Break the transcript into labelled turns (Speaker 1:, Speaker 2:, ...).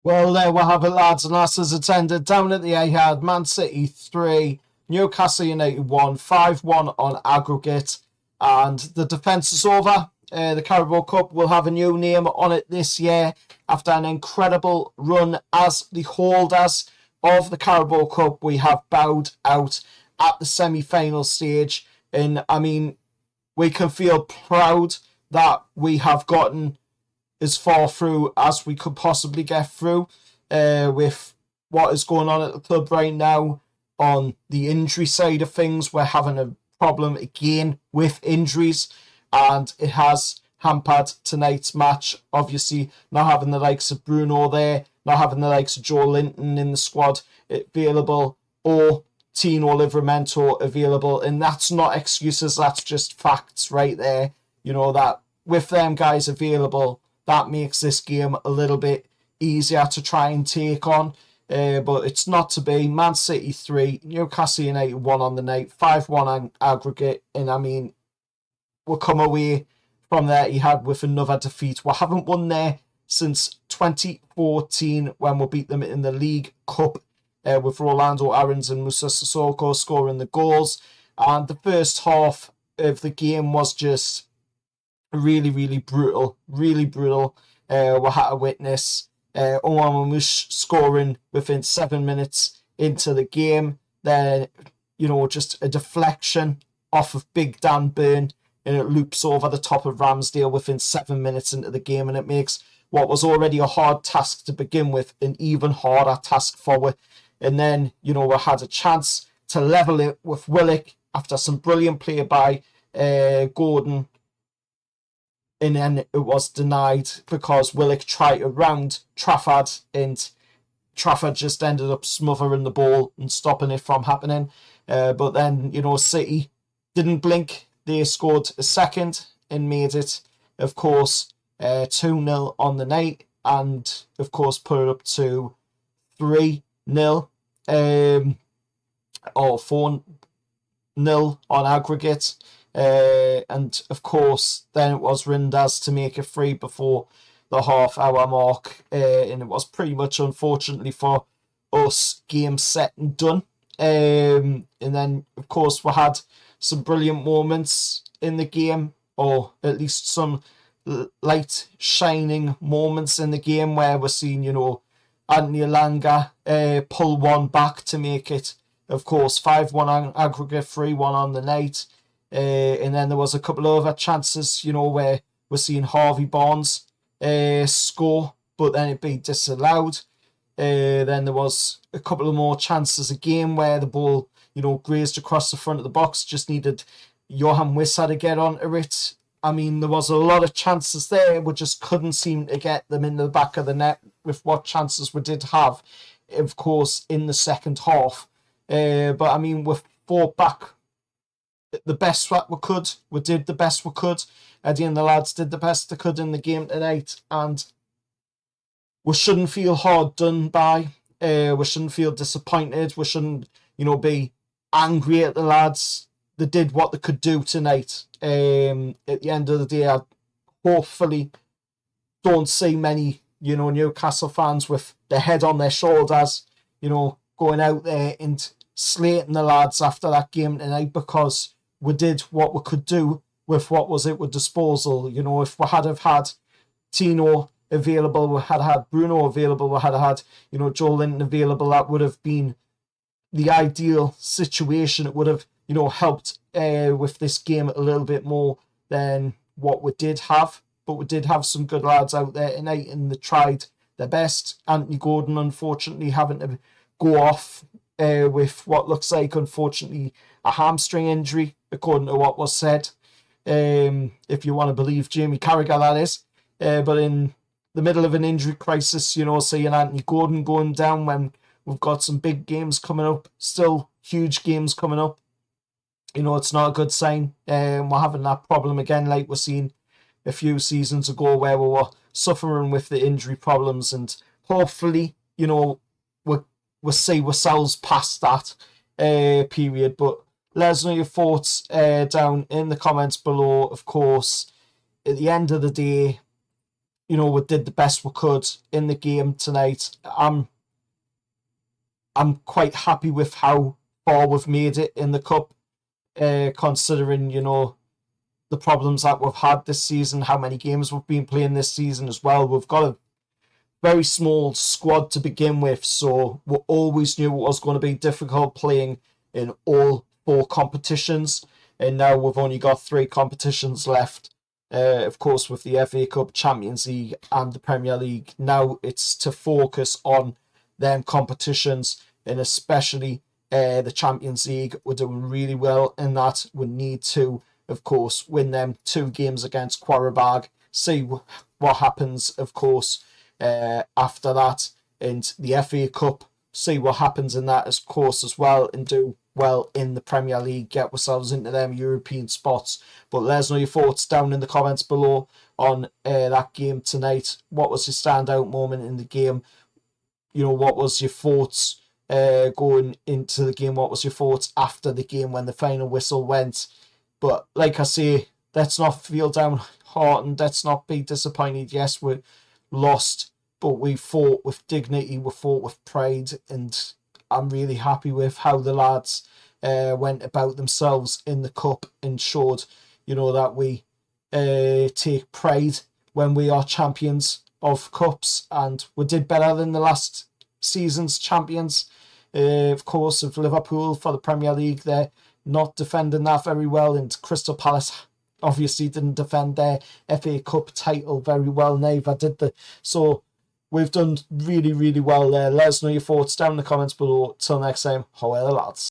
Speaker 1: Well, there we have it, lads and lasses. It's ended down at the Etihad. Man City 3, Newcastle United 1, 5-1 on aggregate. And the defence is over. The Carabao Cup will have a new name on it this year after an incredible run as the holders of the Carabao Cup. We have bowed out at the semi-final stage. And, I mean, we can feel proud that we have gotten as far through as we could possibly get through with what is going on at the club right now. On the injury side of things, we're having a problem again with injuries, and it has hampered tonight's match. Obviously, not having the likes of Bruno there, not having the likes of Joelinton in the squad available, or Tino Livramento available, and that's not excuses, that's just facts right there. You know, that with them guys available, that makes this game a little bit easier to try and take on. But it's not to be. Man City 3, Newcastle United 1 on the night, 5-1 on aggregate. And I mean, we'll come away from there. He had with another defeat. We haven't won there since 2014 when we beat them in the League Cup with Rolando Aarons and Moussa Sissoko scoring the goals. And the first half of the game was just really, really brutal. Really brutal. We had to witness Omar Mamouche scoring within 7 minutes into the game. Then, you know, just a deflection off of Big Dan Burn, and it loops over the top of Ramsdale within 7 minutes into the game, and it makes what was already a hard task to begin with an even harder task forward. And then, you know, we had a chance to level it with Willock after some brilliant play by Gordon, and then it was denied because Willock tried to round Trafford, and Trafford just ended up smothering the ball and stopping it from happening. But then, you know, City didn't blink. They scored a second and made it, of course, 2-0 on the night, and, of course, put it up to 3-0 or 4-0 on aggregate. And of course, then it was Rinders to make it 3 before the half-hour mark, and it was pretty much, unfortunately for us, game set and done. And then, of course, we had some brilliant moments in the game, or at least some light shining moments in the game where we're seeing, you know, Anthony Elanga pull one back to make it, of course, 5-1 on aggregate, 3-1 on the night. And then there was a couple of other chances, you know, where we're seeing Harvey Barnes score, but then it be disallowed. Then there was a couple of more chances again where the ball, you know, grazed across the front of the box, just needed Johan Wissa to get onto it. I mean, there was a lot of chances there, we just couldn't seem to get them in the back of the net with what chances we did have, of course, in the second half. But I mean, we fought back the best that we could. We did the best we could. Eddie and the lads did the best they could in the game tonight, and we shouldn't feel hard done by. We shouldn't feel disappointed. We shouldn't, you know, be angry at the lads. They did what they could do tonight. At the end of the day, I hopefully don't see many, you know, Newcastle fans with their head on their shoulders, you know, going out there and slating the lads after that game tonight, because we did what we could do with what was at our disposal. You know, if we had have had Tino available, we had had Bruno available, we had had, you know, Joelinton available, that would have been the ideal situation. It would have, you know, helped with this game a little bit more than what we did have. But we did have some good lads out there tonight, and they tried their best. Anthony Gordon, unfortunately, having to go off with what looks like, unfortunately, a hamstring injury, according to what was said. If you want to believe Jamie Carragher, that is. But in the middle of an injury crisis, you know, seeing Anthony Gordon going down when we've got some big games coming up, still huge games coming up, you know, it's not a good sign. We're having that problem again, like we're seeing a few seasons ago, where we were suffering with the injury problems, and hopefully, you know, we'll see ourselves past that period. But let us know your thoughts down in the comments below. Of course, at the end of the day, we did the best we could in the game tonight. I'm quite happy with how far we've made it in the cup, considering the problems that we've had this season, how many games we've been playing this season as well. We've got a very small squad to begin with, so we always knew it was going to be difficult playing in all 4 competitions, and now we've only got 3 competitions left. Of course, with the FA Cup, Champions League and the Premier League. Now it's to focus on them competitions, and especially the Champions League. We're doing really well in that. We need to, of course, win them 2 games against Carragher, see what happens, of course, after that, and the FA Cup, see what happens in that, of course, as well, and do well in the Premier League, get ourselves into them European spots. But let us know your thoughts down in the comments below on that game tonight. What was your standout moment in the game? What was your thoughts going into the game? What was your thoughts after the game when the final whistle went? But like I say, let's not feel downhearted. Let's not be disappointed. Yes, we lost, but we fought with dignity. We fought with pride, and I'm really happy with how the lads went about themselves in the cup and showed, that we take pride when we are champions of cups, and we did better than the last season's champions, of course, of Liverpool for the Premier League. They're not defending that very well, and Crystal Palace obviously didn't defend their FA Cup title very well, neither did they. So we've done really, really well there. Let us know your thoughts down in the comments below. Till next time, how are the lads?